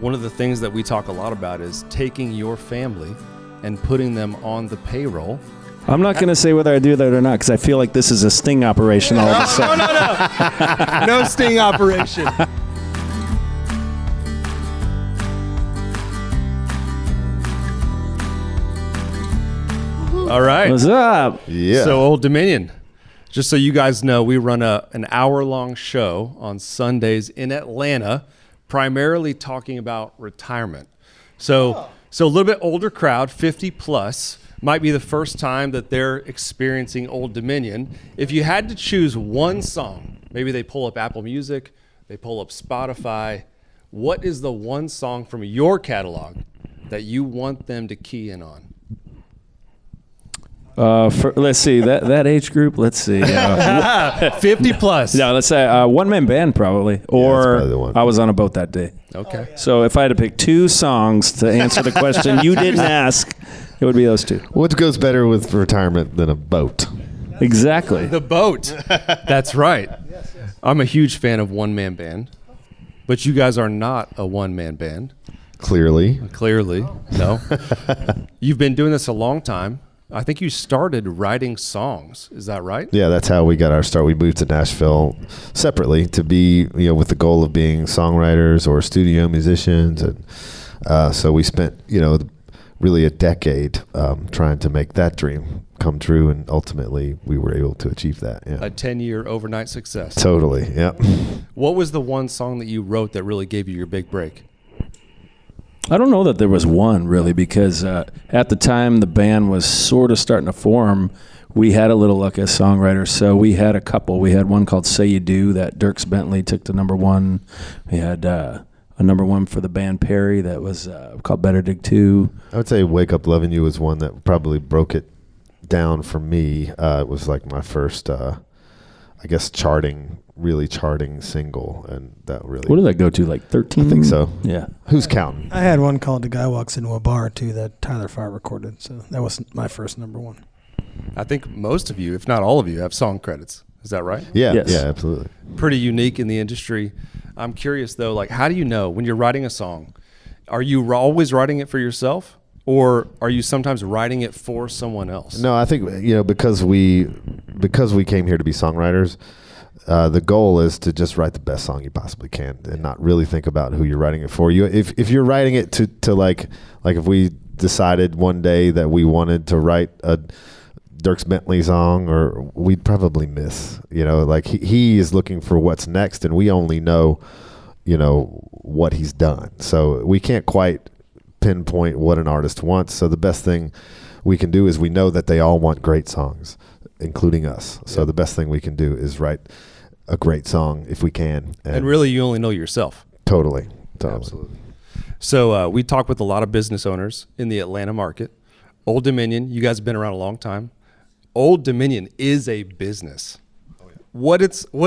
One of the things that we talk a lot about is taking your family and putting them on the payroll. I'm not going to say whether I do that or not because I feel like this is a sting operation all of a sudden. No. No sting operation. All right. What's up? Yeah. So Old Dominion, just so you guys know, we run an hour-long show on Sundays in Atlanta, primarily talking about retirement. So a little bit older crowd, 50 plus, might be the first time that they're experiencing Old Dominion. If you had to choose one song, maybe they pull up Apple Music, they pull up Spotify, what is the one song from your catalog that you want them to key in on? Let's see, that age group, let's see. 50 plus. Yeah, let's say one-man band probably, or probably the one. I Was on a Boat That Day. Okay. So if I had to pick two songs to answer the question you didn't ask, it would be those two. What goes better with retirement than a boat? Exactly. The Boat. That's right. I'm a huge fan of one-man band, but you guys are not a one-man band. Clearly. No. You've been doing this a long time. I think you started writing songs. Is that right? Yeah, that's how we got our start. We moved to Nashville separately to be, with the goal of being songwriters or studio musicians. And so we spent, really a decade trying to make that dream come true. And ultimately, we were able to achieve that. Yeah. A 10-year overnight success. Totally, yeah. What was the one song that you wrote that really gave you your big break? I don't know that there was one really because at the time the band was sort of starting to form. We had a little luck as songwriters, so we had a couple. We had one called Say You Do that Dierks Bentley took to number one. We had a number one for the band Perry that was called Better Dig 2. I would say Wake Up Loving You was one that probably broke it down for me. It was like my first, really charting single, and that really... What did that go to, like 13? I think so. Yeah. Who's counting? I had one called The Guy Walks Into a Bar, too, that Tyler Farr recorded, so that was my first number one. I think most of you, if not all of you, have song credits. Is that right? Yeah, Yes. yeah, absolutely. Pretty unique in the industry. I'm curious, though, how do you know when you're writing a song, are you always writing it for yourself? Or are you sometimes writing it for someone else? No, I think because we came here to be songwriters, the goal is to just write the best song you possibly can and not really think about who you're writing it for. If you're writing it to like if we decided one day that we wanted to write a Dierks Bentley song, or we'd probably miss. He is looking for what's next, and we only know what he's done. So we can't quite pinpoint what an artist wants. So the best thing we can do is we know that they all want great songs, including us. So the best thing we can do is write a great song if we can. And really, you only know yourself. Totally. Absolutely. So we talk with a lot of business owners in the Atlanta market. Old Dominion, you guys have been around a long time. Old Dominion is a business. Oh, yeah. What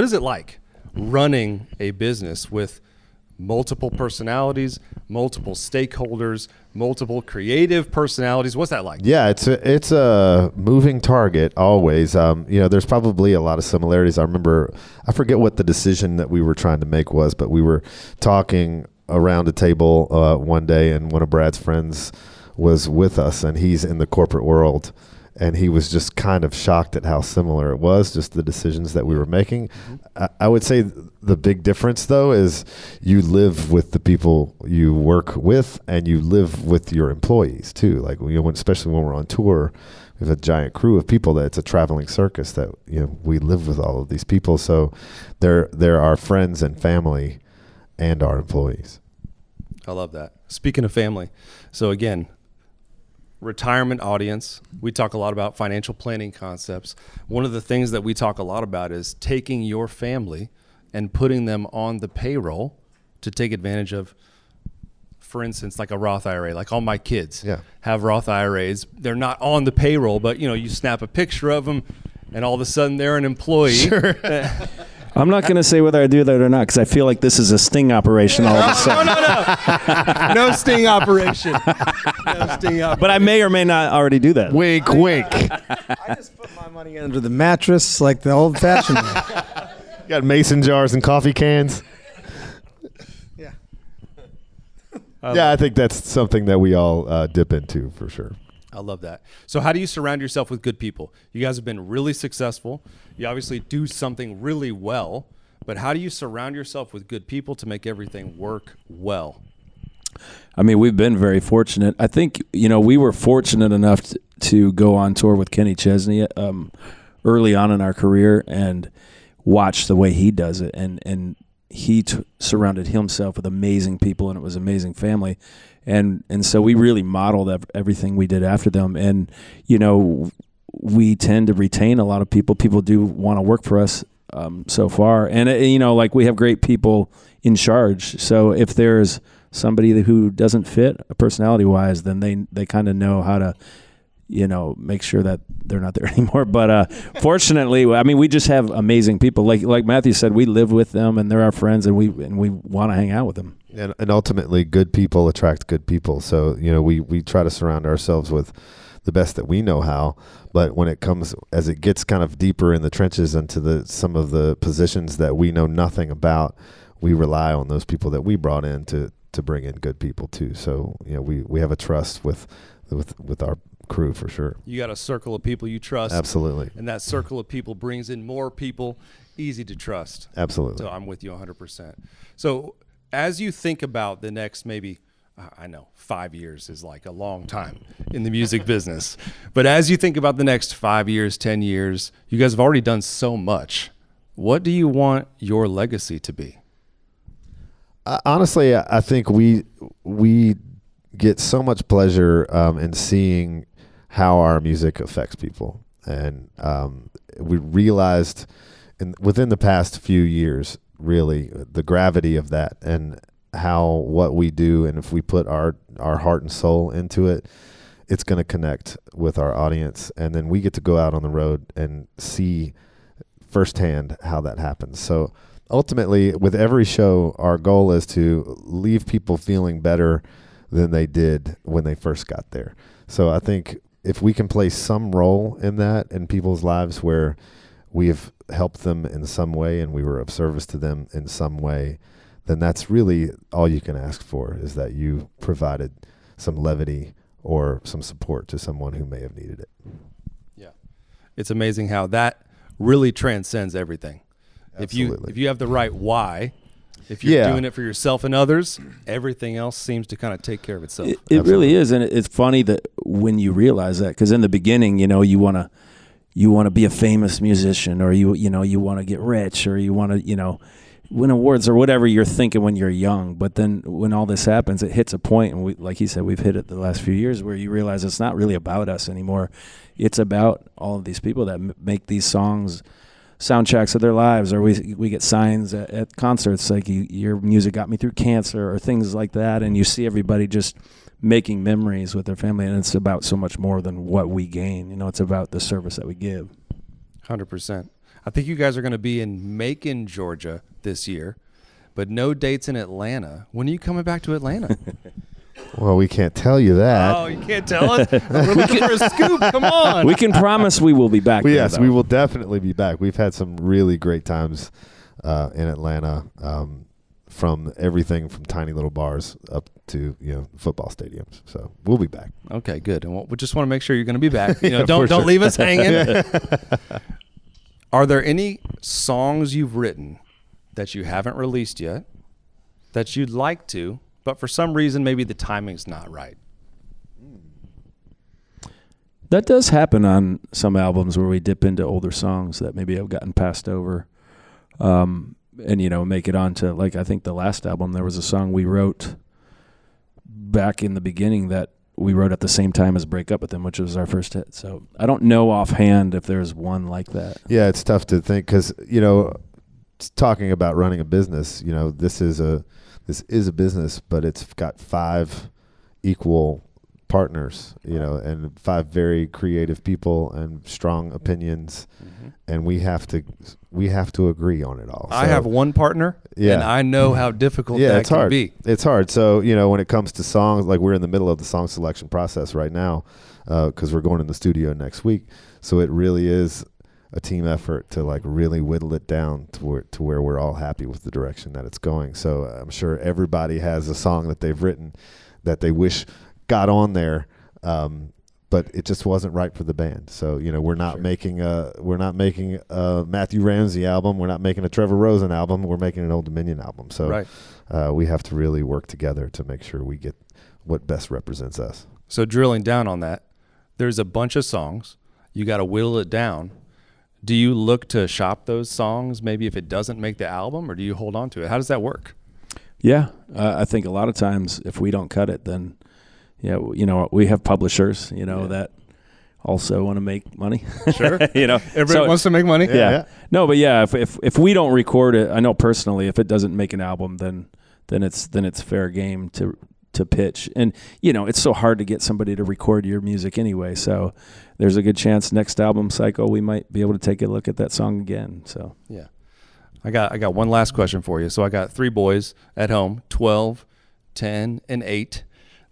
is it like running a business with multiple personalities, multiple stakeholders, multiple creative personalities? What's that like? Yeah, it's a moving target always. There's probably a lot of similarities. I forget what the decision that we were trying to make was, but we were talking around a table one day, and one of Brad's friends was with us, and he's in the corporate world. And he was just kind of shocked at how similar it was, just the decisions that we were making. I would say the big difference, though, is you live with the people you work with, and you live with your employees, too. Especially when we're on tour, we have a giant crew of people that it's a traveling circus that, we live with all of these people. So they're our friends and family and our employees. I love that. Speaking of family, so again, retirement audience, we talk a lot about financial planning concepts. One of the things that we talk a lot about is taking your family and putting them on the payroll to take advantage of, for instance, like a Roth IRA. Like all my kids have Roth IRAs. They're not on the payroll, but you snap a picture of them and all of a sudden they're an employee. Sure. I'm not going to say whether I do that or not because I feel like this is a sting operation all of a sudden. No. No sting operation. But I may or may not already do that. Wink, wink. I just put my money under the mattress like the old-fashioned way. Got mason jars and coffee cans. Yeah. Yeah, I think that's something that we all dip into for sure. I love that. So how do you surround yourself with good people? You guys have been really successful. You obviously do something really well, but how do you surround yourself with good people to make everything work well? I mean, we've been very fortunate. I think, we were fortunate enough to go on tour with Kenny Chesney early on in our career and watch the way he does it. And he surrounded himself with amazing people, and it was amazing family. And so we really modeled everything we did after them. And, we tend to retain a lot of people. People do want to work for us so far. And, we have great people in charge. So if there's somebody who doesn't fit personality-wise, then they kind of know how to, make sure that they're not there anymore. But fortunately, I mean, we just have amazing people. Like Matthew said, we live with them, and they're our friends, and we want to hang out with them. And ultimately, good people attract good people. So, we try to surround ourselves with the best that we know how. But when as it gets kind of deeper in the trenches into some of the positions that we know nothing about, we rely on those people that we brought in to bring in good people too. So, we have a trust with our crew for sure. You got a circle of people you trust. Absolutely. And that circle of people brings in more people, easy to trust. Absolutely. So I'm with you 100%. So as you think about the next maybe, I know 5 years is like a long time in the music business, but as you think about the next 5 years, 10 years, you guys have already done so much. What do you want your legacy to be? Honestly, I think we get so much pleasure in seeing how our music affects people, and we realized within the past few years, really, the gravity of that and how what we do, and if we put our heart and soul into it, it's going to connect with our audience, and then we get to go out on the road and see firsthand how that happens. So ultimately, with every show, our goal is to leave people feeling better than they did when they first got there. So I think if we can play some role in that in people's lives where we have helped them in some way and we were of service to them in some way, then that's really all you can ask for, is that you provided some levity or some support to someone who may have needed it. Yeah. It's amazing how that really transcends everything. Absolutely. If you have the right why, if you're doing it for yourself and others, everything else seems to kind of take care of itself. It really is, and it's funny that when you realize that, because in the beginning, you want to be a famous musician, or you want to get rich, or you want to win awards or whatever you're thinking when you're young. But then when all this happens, it hits a point, and like he said, we've hit it the last few years, where you realize it's not really about us anymore. It's about all of these people that make these songs soundtracks of their lives, or we get signs at concerts like your music got me through cancer, or things like that, and you see everybody just making memories with their family, and it's about so much more than what we gain. It's about the service that we give. 100%. I think you guys are going to be in Macon, Georgia this year, but no dates in Atlanta. When are you coming back to Atlanta? Well, we can't tell you that. Oh, you can't tell us? We're looking for a scoop. Come on. We can promise we will be back. Yes, we will definitely be back. We've had some really great times in Atlanta, from everything from tiny little bars up to football stadiums. So we'll be back. Okay, good. And we just want to make sure you're going to be back. Don't leave us hanging. Are there any songs you've written that you haven't released yet that you'd like to, but for some reason maybe the timing's not right? That does happen on some albums where we dip into older songs that maybe have gotten passed over, and make it onto, like, I think the last album, there was a song we wrote back in the beginning that we wrote at the same time as Break Up With Them, which was our first hit. So I don't know offhand if there's one like that. Yeah, it's tough to think, because talking about running a business, this is a business, but it's got 5 equal partners, and 5 very creative people and strong opinions, and we have to agree on it all. I have one partner, and I know how difficult that can be. It's hard. So when it comes to songs, like, we're in the middle of the song selection process right now, because we're going in the studio next week. So it really is a team effort to like really whittle it down to where we're all happy with the direction that it's going. So I'm sure everybody has a song that they've written that they wish got on there, but it just wasn't right for the band. So we're not making a Matthew Ramsey album. We're not making a Trevor Rosen album. We're making an Old Dominion album. So we have to really work together to make sure we get what best represents us. So drilling down on that, there's a bunch of songs. You got to whittle it down. Do you look to shop those songs maybe if it doesn't make the album, or do you hold on to it? How does that work? Yeah, I think a lot of times if we don't cut it, then we have publishers, that also want to make money. Sure. Everybody wants to make money. Yeah. No, but yeah, if we don't record it, I know personally, if it doesn't make an album, then it's fair game to pitch. And it's so hard to get somebody to record your music anyway. So there's a good chance next album cycle we might be able to take a look at that song again. So yeah. I got one last question for you. So I got 3 boys at home, 12, 10, and 8.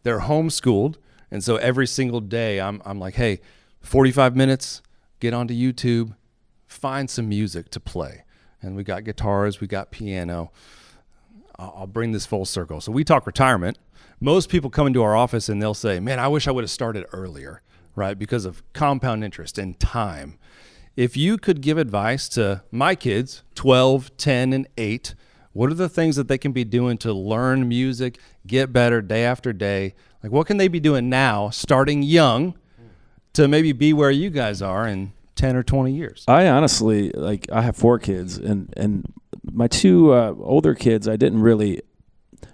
They're homeschooled, and so every single day I'm like, hey, 45 minutes, get onto YouTube, find some music to play. And we got guitars, we got piano. I'll bring this full circle. So we talk retirement. Most people come into our office and they'll say, man, I wish I would have started earlier, right? Because of compound interest and time. If you could give advice to my kids, 12, 10, and 8, what are the things that they can be doing to learn music, get better day after day? Like, what can they be doing now, starting young, to maybe be where you guys are in 10 or 20 years? I honestly, I have 4 kids, and my 2 older kids, I didn't really,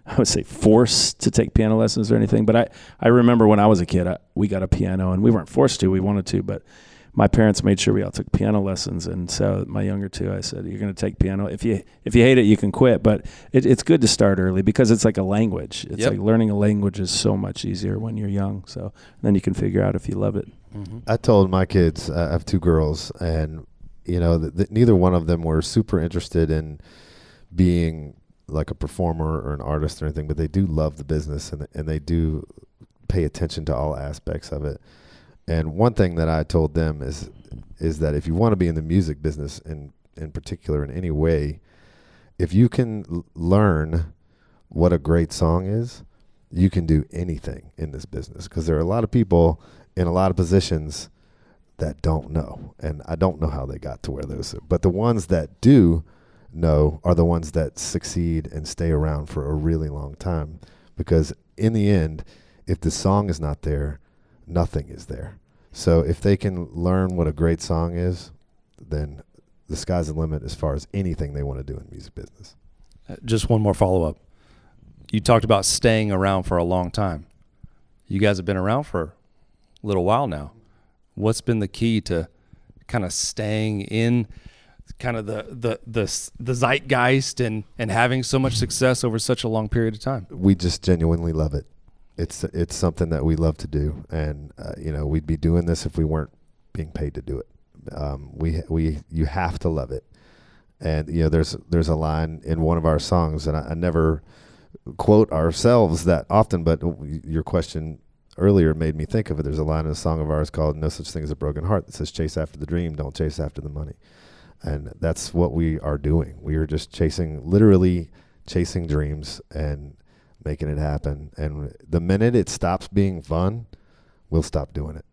I would say, force to take piano lessons or anything. But I remember when I was a kid, we got a piano, and we weren't forced to. We wanted to, but my parents made sure we all took piano lessons. And so my younger 2, I said, you're going to take piano. If you hate it, you can quit. But it's good to start early because it's like a language. It's like learning a language is so much easier when you're young. So then you can figure out if you love it. Mm-hmm. I told my kids, I have 2 girls, and neither one of them were super interested in being like a performer or an artist or anything, but they do love the business and they do pay attention to all aspects of it. And one thing that I told them is that if you want to be in the music business in particular in any way, if you can learn what a great song is, you can do anything in this business, because there are a lot of people in a lot of positions that don't know, and I don't know how they got to where those are. But the ones that do know are the ones that succeed and stay around for a really long time, because in the end, if the song is not there, nothing is there. So if they can learn what a great song is, then the sky's the limit as far as anything they want to do in the music business. Just one more follow-up. You talked about staying around for a long time. You guys have been around for a little while now. What's been the key to kind of staying in kind of the zeitgeist and having so much success over such a long period of time? We just genuinely love it. It's something that we love to do, and we'd be doing this if we weren't being paid to do it. You have to love it, and there's a line in one of our songs, and I never quote ourselves that often, but your question earlier made me think of it. There's a line in a song of ours called "No Such Thing as a Broken Heart" that says, "Chase after the dream, don't chase after the money," and that's what we are doing. We are just literally chasing dreams and making it happen. And the minute it stops being fun, we'll stop doing it.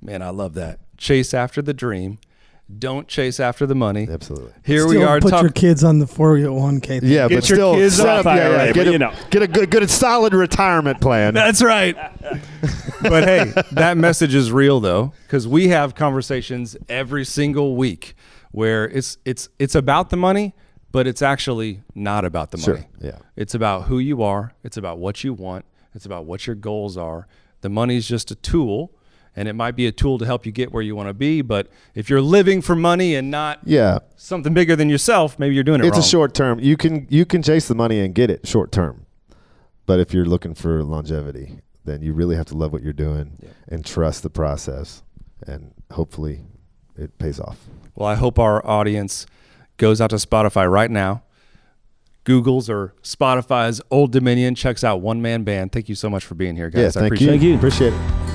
Man, I love that. Chase after the dream. Don't chase after the money. Absolutely. Here still we are. Put your kids on the 401k thing. Yeah, get but your still kids set up, get a good solid retirement plan. That's right. But hey, that message is real though, because we have conversations every single week where it's about the money, but it's actually not about the money. Yeah. It's about who you are. It's about what you want. It's about what your goals are. The money is just a tool, and it might be a tool to help you get where you want to be. But if you're living for money and not something bigger than yourself, maybe you're doing it wrong. It's a short term. You can chase the money and get it short term. But if you're looking for longevity, then you really have to love what you're doing and trust the process, and hopefully it pays off. Well, I hope our audience goes out to Spotify right now, Google's or Spotify's Old Dominion, checks out One Man Band. Thank you so much for being here, guys. Yeah, I appreciate it. Thank you. Appreciate it.